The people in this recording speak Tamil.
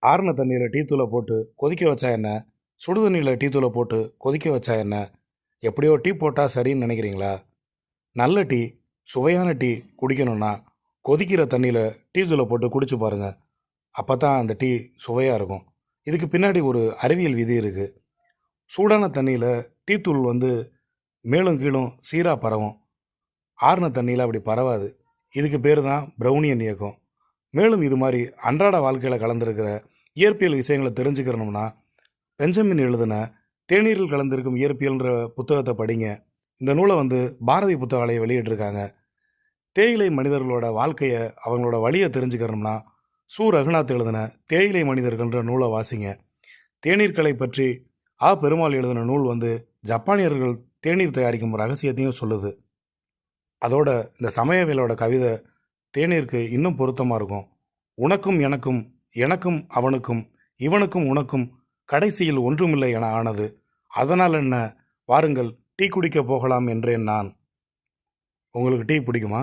ஆறுன தண்ணியில் டீ தூளை போட்டு கொதிக்க வச்சா என்ன, சுடு தண்ணியில் டீ தூளை போட்டு கொதிக்க வச்சா என்ன, எப்படியோ டீ போட்டால் சரின்னு நினைக்கிறீங்களா? நல்ல டீ, சுவையான டீ குடிக்கணும்னா கொதிக்கிற தண்ணியில் டீ தூளை போட்டு குடிச்சு பாருங்க. அப்போ தான் அந்த டீ சுவையாக இருக்கும். இதுக்கு பின்னாடி ஒரு அறிவியல் விதி இருக்குது. சூடான தண்ணியில் டீ தூள் மேலும் கீழும் சீராக பரவும். ஆறுன தண்ணியில் அப்படி பரவாது. இதுக்கு பேர் தான் ப்ரௌனியன் இயக்கம். மேலும் இது மாதிரி அன்றாட வாழ்க்கையில் கலந்துருக்கிற இயற்பியல் விஷயங்களை தெரிஞ்சுக்கிறணும்னா பெஞ்சமின் எழுதின தேநீரில் கலந்திருக்கும் இயற்பியல்ன்ற புத்தகத்தை படிங்க. இந்த நூலை பாரதி புத்தகாலயம் வெளியிட்டிருக்காங்க. தேயிலை மனிதர்களோட வாழ்க்கையை, அவங்களோட வழியை தெரிஞ்சுக்கிறணும்னா ரகுநாத் எழுதின தேயிலை மனிதர்கள்ன்ற நூலை வாசிங்க. தேநீர்களை பற்றி பெருமாள் எழுதின நூல் ஜப்பானியர்கள் தேநீர் தயாரிக்கும் ரகசியத்தையும் சொல்லுது. அதோட இந்த சமயவேலோட கவிதை தேநீருக்கு இன்னும் பொருத்தமாக இருக்கும். உனக்கும் எனக்கும், எனக்கும் அவனுக்கும், இவனுக்கும் உனக்கும் கடைசியில் ஒன்றுமில்லை என ஆனது. அதனால் என்ன, வாருங்கள் டீ குடிக்க போகலாம் என்றேன் நான். உங்களுக்கு டீ பிடிக்குமா?